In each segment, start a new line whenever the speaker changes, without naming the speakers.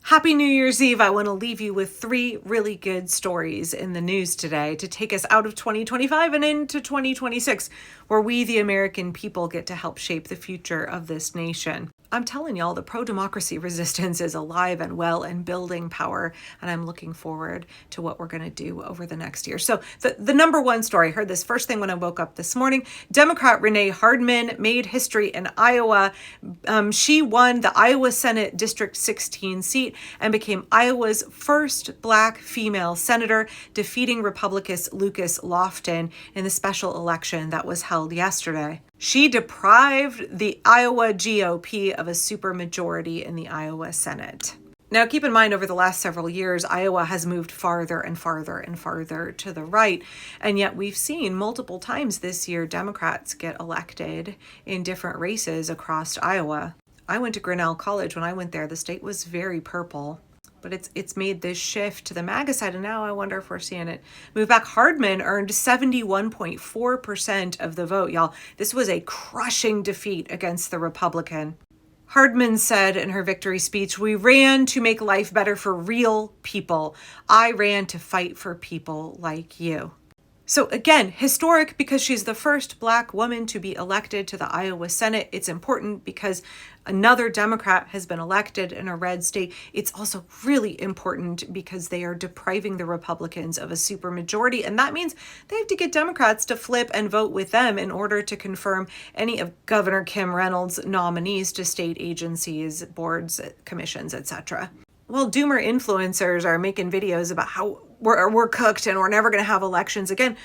Happy New Year's Eve. I want to leave you with 3 really good stories in the news today to take us out of 2025 and into 2026, where we, the American people, get to help shape the future of this nation. I'm telling y'all, the pro-democracy resistance is alive and well and building power, and I'm looking forward to what we're going to do over the next year. So the number one story, I heard this first thing when I woke up this morning. Democrat Renee Hardman made history in Iowa. She won the Iowa Senate District 16 seat and became Iowa's first Black female senator, defeating Republican Lucas Lofton in the special election that was held yesterday. She deprived the Iowa GOP of a supermajority in the Iowa Senate. Now, keep in mind, over the last several years, Iowa has moved farther and farther and farther to the right. And yet we've seen multiple times this year Democrats get elected in different races across Iowa. I went to Grinnell College. When I went there, the state was very purple. But it's made this shift to the MAGA side, and now I wonder if we're seeing it move back. Hardman earned 71.4% of the vote, y'all. This was a crushing defeat against the Republican. Hardman said in her victory speech, "We ran to make life better for real people. I ran to fight for people like you." So again, historic because she's the first Black woman to be elected to the Iowa Senate. It's important because another Democrat has been elected in a red state. It's also really important because they are depriving the Republicans of a supermajority, and that means they have to get Democrats to flip and vote with them in order to confirm any of Governor Kim Reynolds' nominees to state agencies, boards, commissions, etc. Well, doomer influencers are making videos about how we're cooked and we're never going to have elections again.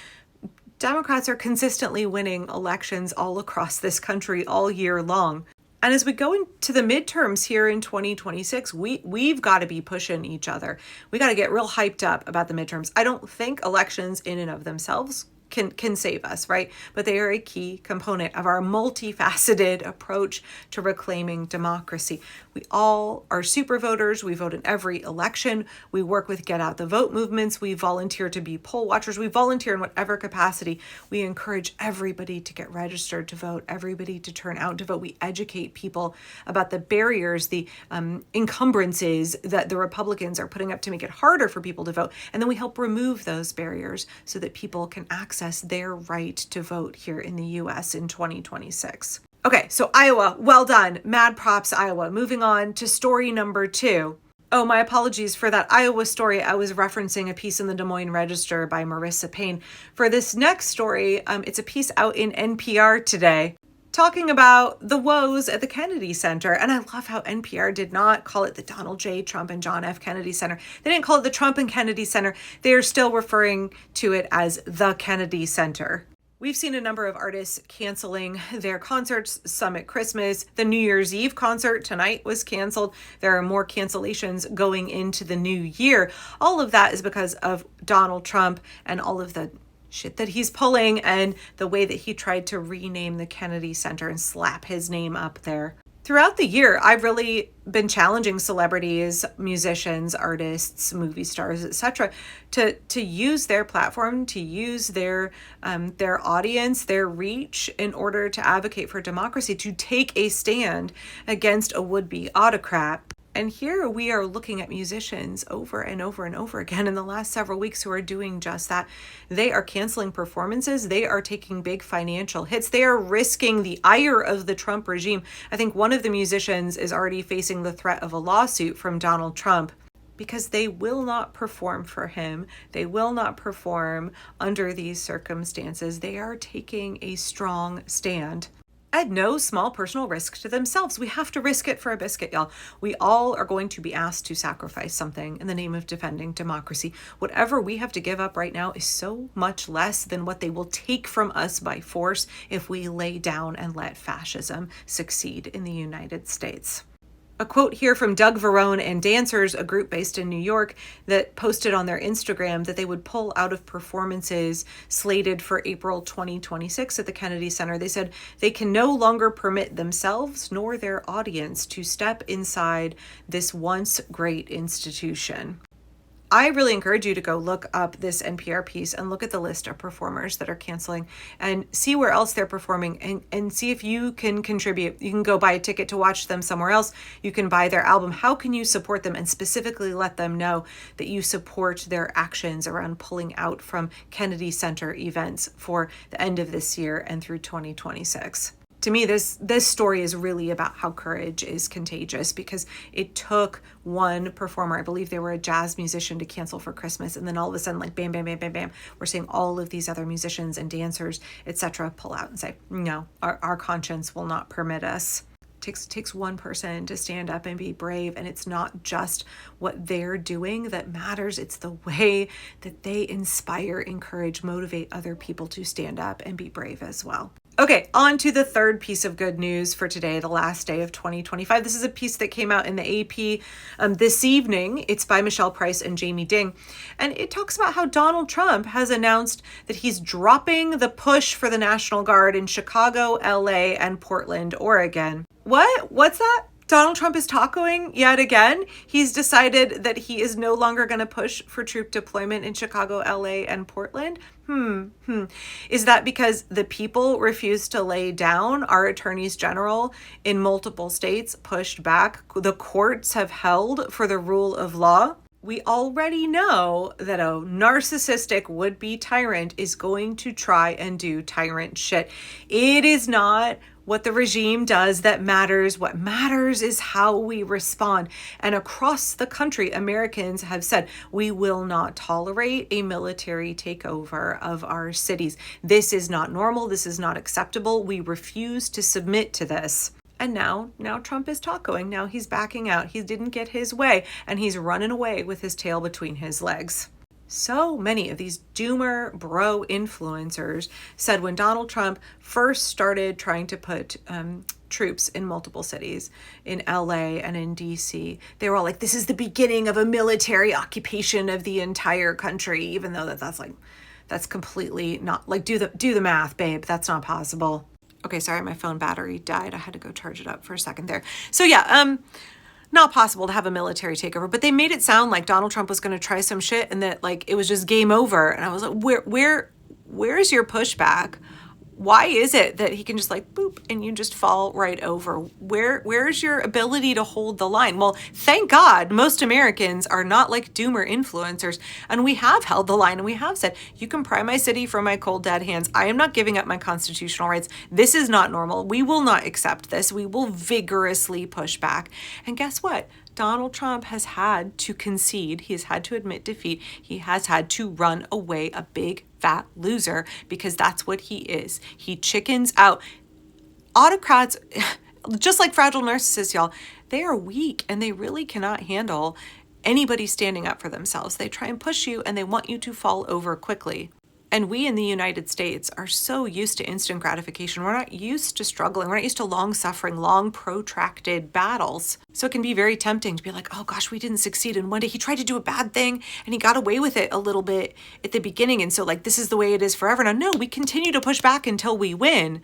Democrats are consistently winning elections all across this country all year long. And as we go into the midterms here in 2026, we've got to be pushing each other. We got to get real hyped up about the midterms. I don't think elections in and of themselves can save us, right? But they are a key component of our multifaceted approach to reclaiming democracy. We all are super voters. We vote in every election. We work with Get Out the Vote movements. We volunteer to be poll watchers. We volunteer in whatever capacity. We encourage everybody to get registered to vote, everybody to turn out to vote. We educate people about the barriers, the encumbrances that the Republicans are putting up to make it harder for people to vote. And then we help remove those barriers so that people can access their right to vote here in the U.S. in 2026. Okay, so Iowa, well done. Mad props, Iowa. Moving on to story number 2. Oh, my apologies for that Iowa story. I was referencing a piece in the Des Moines Register by Marissa Payne. For this next story, it's a piece out in NPR today talking about the woes at the Kennedy Center. And I love how NPR did not call it the Donald J. Trump and John F. Kennedy Center. They didn't call it the Trump and Kennedy Center. They are still referring to it as the Kennedy Center. We've seen a number of artists canceling their concerts, some at Christmas. The New Year's Eve concert tonight was canceled. There are more cancellations going into the new year. All of that is because of Donald Trump and all of the shit that he's pulling and the way that he tried to rename the Kennedy Center and slap his name up there. Throughout the year, I've really been challenging celebrities, musicians, artists, movie stars, etc., to use their platform, to use their audience, their reach in order to advocate for democracy, to take a stand against a would-be autocrat. And here we are looking at musicians over and over and over again in the last several weeks who are doing just that. They are canceling performances. They are taking big financial hits. They are risking the ire of the Trump regime. I think one of the musicians is already facing the threat of a lawsuit from Donald Trump because they will not perform for him. They will not perform under these circumstances. They are taking a strong stand at no small personal risk to themselves. We have to risk it for a biscuit, y'all. We all are going to be asked to sacrifice something in the name of defending democracy. Whatever we have to give up right now is so much less than what they will take from us by force if we lay down and let fascism succeed in the United States. A quote here from Doug Verone and Dancers, a group based in New York, that posted on their Instagram that they would pull out of performances slated for April 2026 at the Kennedy Center. They said they can no longer permit themselves nor their audience to step inside this once great institution. I really encourage you to go look up this NPR piece and look at the list of performers that are canceling and see where else they're performing and see if you can contribute. You can go buy a ticket to watch them somewhere else. You can buy their album. How can you support them and specifically let them know that you support their actions around pulling out from Kennedy Center events for the end of this year and through 2026? To me, this story is really about how courage is contagious, because it took one performer, I believe they were a jazz musician, to cancel for Christmas. And then all of a sudden, like bam, bam, bam, bam, bam, we're seeing all of these other musicians and dancers, etc., pull out and say, no, our conscience will not permit us. Takes one person to stand up and be brave. And it's not just what they're doing that matters. It's the way that they inspire, encourage, motivate other people to stand up and be brave as well. Okay, on to the third piece of good news for today, the last day of 2025. This is a piece that came out in the AP this evening. It's by Michelle Price and Jamie Ding. And it talks about how Donald Trump has announced that he's dropping the push for the National Guard in Chicago, LA, and Portland, Oregon. What? What's that? Donald Trump is tacoing yet again. He's decided that he is no longer going to push for troop deployment in Chicago, LA, and Portland. Is that because the people refused to lay down? Our attorneys general in multiple states pushed back. The courts have held for the rule of law. We already know that a narcissistic would-be tyrant is going to try and do tyrant shit. It is not what the regime does that matters. What matters is how we respond. And across the country, Americans have said, we will not tolerate a military takeover of our cities. This is not normal. This is not acceptable. We refuse to submit to this. And now Trump is tacoing. Now he's backing out. He didn't get his way, and he's running away with his tail between his legs. So many of these doomer bro influencers said when Donald Trump first started trying to put troops in multiple cities, in LA and in DC, they were all like, this is the beginning of a military occupation of the entire country, even though that's completely not, like, do the math, babe. That's not possible. Okay, sorry, my phone battery died. I had to go charge it up for a second there. So yeah, not possible to have a military takeover, but they made it sound like Donald Trump was going to try some shit and that like it was just game over. And I was like, where's your pushback? Why is it that he can just like boop and you just fall right over? Where's your ability to hold the line? Well, thank God most Americans are not like doomer influencers, and we have held the line and we have said, you can pry my city from my cold dead hands. I am not giving up my constitutional rights. This is not normal. We will not accept this. We will vigorously push back. And guess what? Donald Trump has had to concede. He has had to admit defeat. He has had to run away a big fat loser, because that's what he is. He chickens out. Autocrats, just like fragile narcissists, y'all, they are weak and they really cannot handle anybody standing up for themselves. They try and push you and they want you to fall over quickly. And we in the United States are so used to instant gratification. We're not used to struggling. We're not used to long suffering, long protracted battles. So it can be very tempting to be like, oh gosh, we didn't succeed. And one day he tried to do a bad thing and he got away with it a little bit at the beginning. And so like, this is the way it is forever. Now, no, we continue to push back until we win.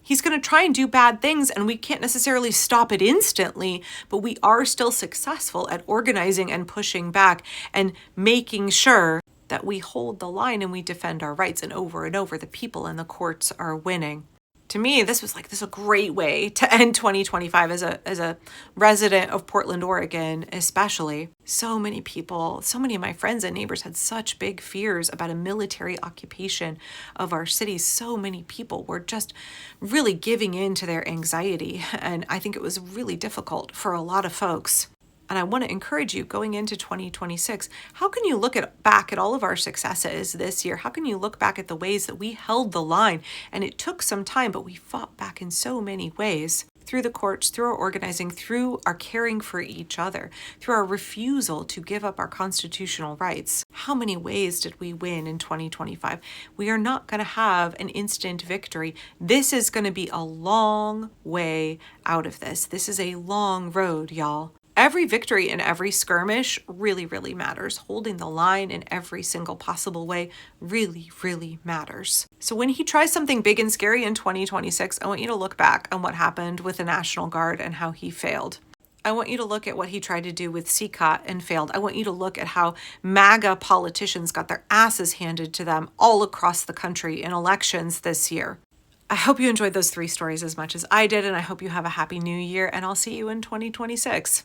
He's going to try and do bad things and we can't necessarily stop it instantly, but we are still successful at organizing and pushing back and making sure that we hold the line and we defend our rights. And over the people and the courts are winning. To me, this is a great way to end 2025 as a resident of Portland, Oregon, especially. So many people, so many of my friends and neighbors had such big fears about a military occupation of our cities. So many people were just really giving in to their anxiety. And I think it was really difficult for a lot of folks. And I want to encourage you going into 2026, how can you look back at all of our successes this year? How can you look back at the ways that we held the line? And it took some time, but we fought back in so many ways. Through the courts, through our organizing, through our caring for each other, through our refusal to give up our constitutional rights. How many ways did we win in 2025? We are not going to have an instant victory. This is going to be a long way out of this. This is a long road, y'all. Every victory in every skirmish really, really matters. Holding the line in every single possible way really, really matters. So when he tries something big and scary in 2026, I want you to look back on what happened with the National Guard and how he failed. I want you to look at what he tried to do with CONGRESSIONAL and failed. I want you to look at how MAGA politicians got their asses handed to them all across the country in elections this year. I hope you enjoyed those 3 stories as much as I did, and I hope you have a happy new year, and I'll see you in 2026.